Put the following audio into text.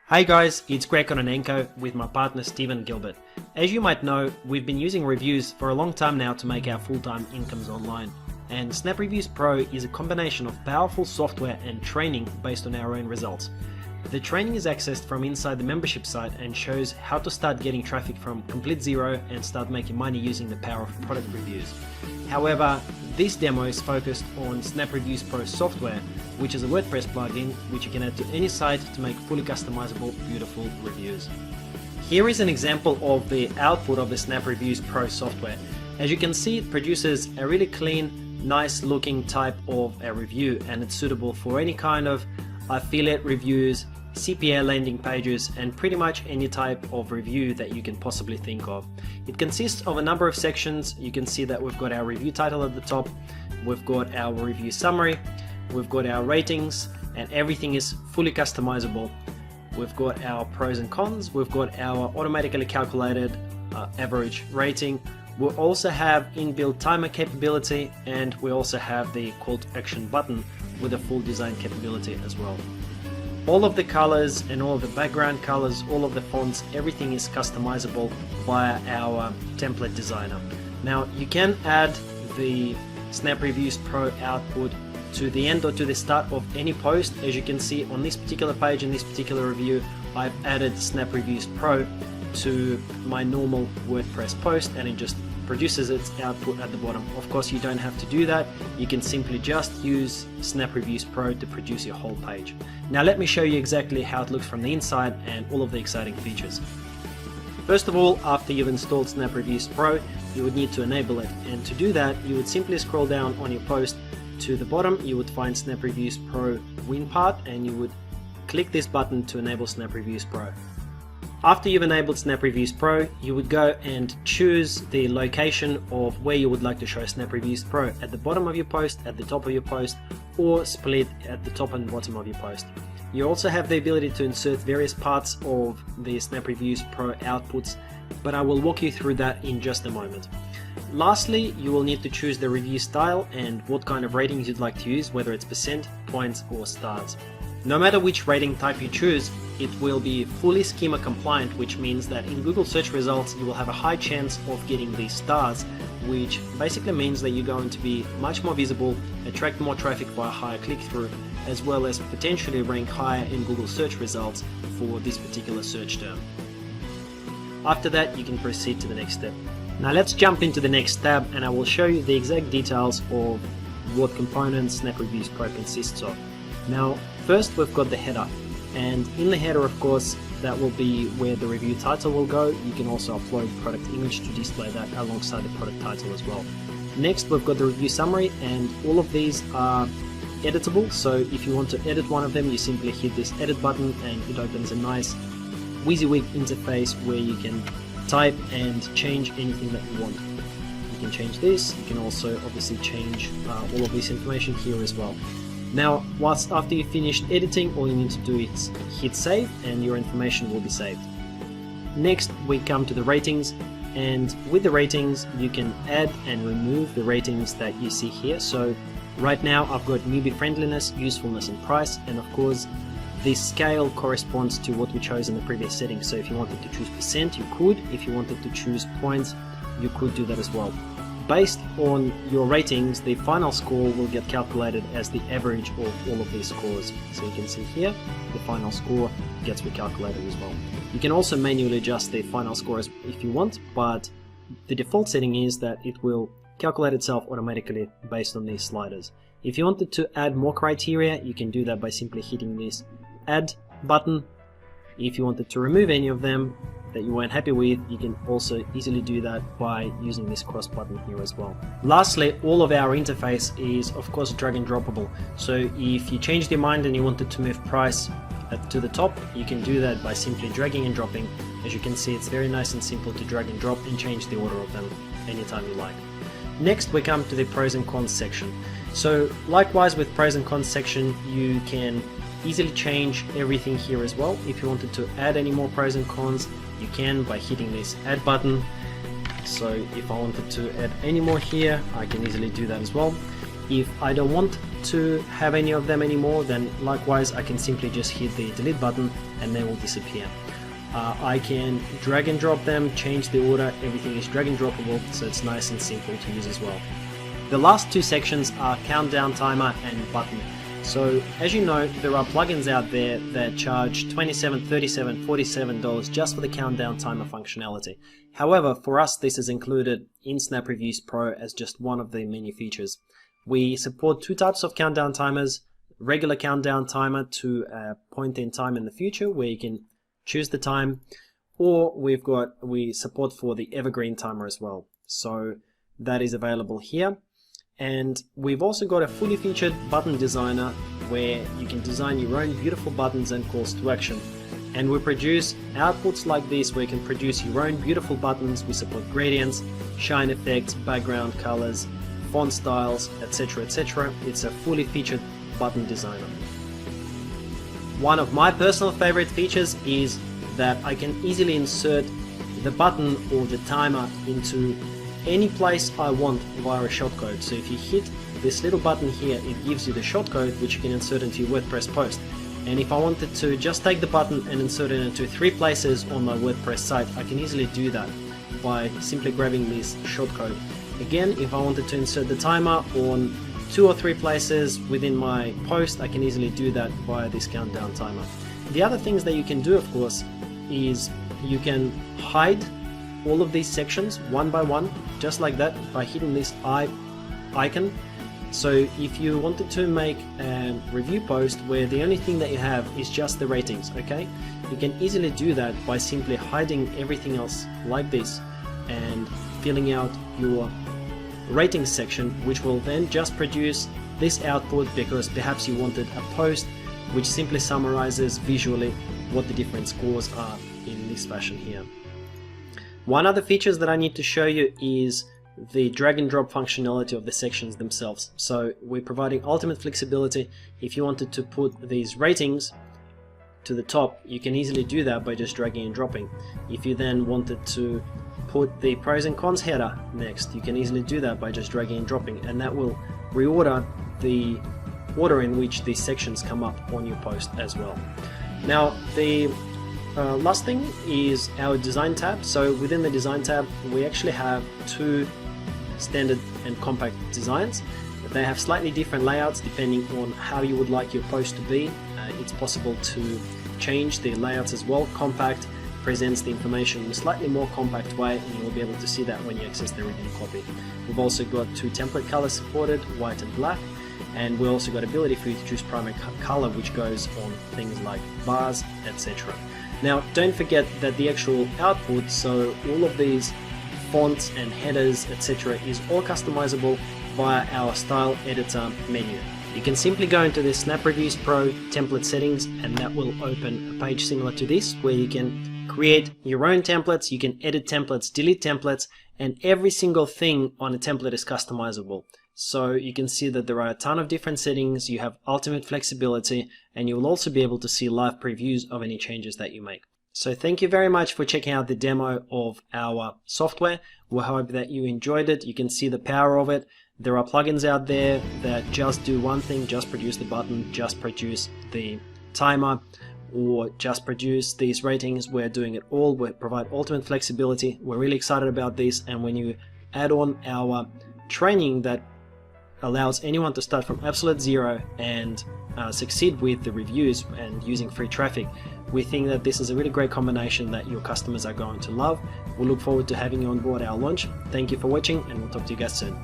Hey guys, it's Greg Kononenko with my partner Stephen Gilbert. As you might know, we've been using reviews for a long time now to make our full-time incomes online. And Snap Reviews Pro is a combination of powerful software and training based on our own results. The training is accessed from inside the membership site and shows how to start getting traffic from complete zero and start making money using the power of product reviews. However, this demo is focused on Snap Reviews Pro software, which is a WordPress plugin which you can add to any site to make fully customizable, beautiful reviews. Here is an example of the output of the Snap Reviews Pro software. As you can see, it produces a really clean, nice looking type of a review, and it's suitable for any kind of affiliate reviews, CPA landing pages, and pretty much any type of review that you can possibly think of. It consists of a number of sections. You can see that we've got our review title at the top, we've got our review summary, we've got our ratings, and everything is fully customizable. We've got our pros and cons, we've got our automatically calculated average rating. We also have inbuilt timer capability, and we also have the call to action button with a full design capability as well. All of the colors and all of the background colors, all of the fonts, everything is customizable via our template designer. Now you can add the Snap Reviews Pro output to the end or to the start of any post. As you can see on this particular page, in this particular review, I've added Snap Reviews Pro to my normal WordPress post, and it just produces its output at the bottom. Of course, you don't have to do that. You can simply just use Snap Reviews Pro to produce your whole page. Now let me show you exactly how it looks from the inside and all of the exciting features. First of all, after you've installed Snap Reviews Pro, you would need to enable it, and to do that you would simply scroll down on your post to the bottom. You would find Snap Reviews Pro win part, and you would click this button to enable Snap Reviews Pro. After you've enabled Snap Reviews Pro, you would go and choose the location of where you would like to show Snap Reviews Pro, at the bottom of your post, at the top of your post, or split at the top and bottom of your post. You also have the ability to insert various parts of the Snap Reviews Pro outputs, but I will walk you through that in just a moment. Lastly, you will need to choose the review style and what kind of ratings you'd like to use, whether it's percent, points, or stars. No matter which rating type you choose, it will be fully schema compliant, which means that in Google search results you will have a high chance of getting these stars, which basically means that you're going to be much more visible, attract more traffic via higher click-through, as well as potentially rank higher in Google search results for this particular search term. After that, you can proceed to the next step. Now let's jump into the next tab, and I will show you the exact details of what components Snap Reviews Pro consists of. Now, first we've got the header, and in the header, of course, that will be where the review title will go. You can also upload product image to display that alongside the product title as well. Next, we've got the review summary, and all of these are editable. So if you want to edit one of them, you simply hit this edit button and it opens a nice WYSIWYG interface where you can type and change anything that you want. You can change this, you can also obviously change all of this information here as well. Now, after you've finished editing, all you need to do is hit save and your information will be saved. Next, we come to the ratings, and with the ratings, you can add and remove the ratings that you see here. So right now I've got newbie friendliness, usefulness, and price, and of course this scale corresponds to what we chose in the previous settings. So if you wanted to choose percent, you could. If you wanted to choose points, you could do that as well. Based on your ratings, the final score will get calculated as the average of all of these scores. So you can see here, the final score gets recalculated as well. You can also manually adjust the final scores if you want, but the default setting is that it will calculate itself automatically based on these sliders. If you wanted to add more criteria, you can do that by simply hitting this add button. If you wanted to remove any of them that you weren't happy with, you can also easily do that by using this cross button here as well. Lastly, all of our interface is of course drag and droppable. So if you changed your mind and you wanted to move price to the top, you can do that by simply dragging and dropping. As you can see, it's very nice and simple to drag and drop and change the order of them anytime you like. Next, we come to the pros and cons section. So likewise with pros and cons section, you can easily change everything here as well. If you wanted to add any more pros and cons, you can by hitting this add button. So if I wanted to add any more here, I can easily do that as well. If I don't want to have any of them anymore, then likewise I can simply just hit the delete button and they will disappear. I can drag and drop them, change the order, everything is drag and droppable, so it's nice and simple to use as well. The last two sections are countdown timer and button. So as you know, there are plugins out there that charge $27, $37, $47 just for the countdown timer functionality. However, for us this is included in Snap Reviews Pro as just one of the many features. We support two types of countdown timers: regular countdown timer to a point in time in the future where you can choose the time, or we support for the evergreen timer as well. So that is available here. And we've also got a fully featured button designer where you can design your own beautiful buttons and calls to action. And we produce outputs like this where you can produce your own beautiful buttons. We support gradients, shine effects, background colors, font styles, etc, etc. It's a fully featured button designer. One of my personal favorite features is that I can easily insert the button or the timer into any place I want via a shortcode. So if you hit this little button here, it gives you the shortcode which you can insert into your WordPress post. And if I wanted to just take the button and insert it into 3 places on my WordPress site, I can easily do that by simply grabbing this shortcode. Again, if I wanted to insert the timer on 2 or 3 places within my post, I can easily do that via this countdown timer. The other things that you can do, of course, is you can hide all of these sections one by one, just like that, by hitting this icon. So if you wanted to make a review post where the only thing that you have is just the ratings, okay, you can easily do that by simply hiding everything else like this and filling out your ratings section, which will then just produce this output because perhaps you wanted a post which simply summarizes visually what the different scores are in this fashion here. One other features that I need to show you is the drag and drop functionality of the sections themselves. So we're providing ultimate flexibility. If you wanted to put these ratings to the top, you can easily do that by just dragging and dropping. If you then wanted to put the pros and cons header next, you can easily do that by just dragging and dropping, and that will reorder the order in which these sections come up on your post as well. Now the last thing is our design tab. So within the design tab we actually have 2 standard and compact designs. They have slightly different layouts depending on how you would like your post to be. It's possible to change the layouts as well. Compact presents the information in a slightly more compact way, and you will be able to see that when you access the written copy. We've also got 2 template colors supported, white and black, and we also got ability for you to choose primary color, which goes on things like bars, etc. Now don't forget that the actual output, so all of these fonts and headers, etc., is all customizable via our style editor menu. You can simply go into the Snap Reviews Pro template settings, and that will open a page similar to this where you can create your own templates, you can edit templates, delete templates, and every single thing on a template is customizable. So you can see that there are a ton of different settings, you have ultimate flexibility, and you will also be able to see live previews of any changes that you make. So thank you very much for checking out the demo of our software. We hope that you enjoyed it. You can see the power of it. There are plugins out there that just do one thing, just produce the button, just produce the timer, or just produce these ratings. We're doing it all. We provide ultimate flexibility. We're really excited about this, and when you add on our training that allows anyone to start from absolute zero and succeed with the reviews and using free traffic, we think that this is a really great combination that your customers are going to love. We look forward to having you on board our launch. Thank you for watching, and we'll talk to you guys soon.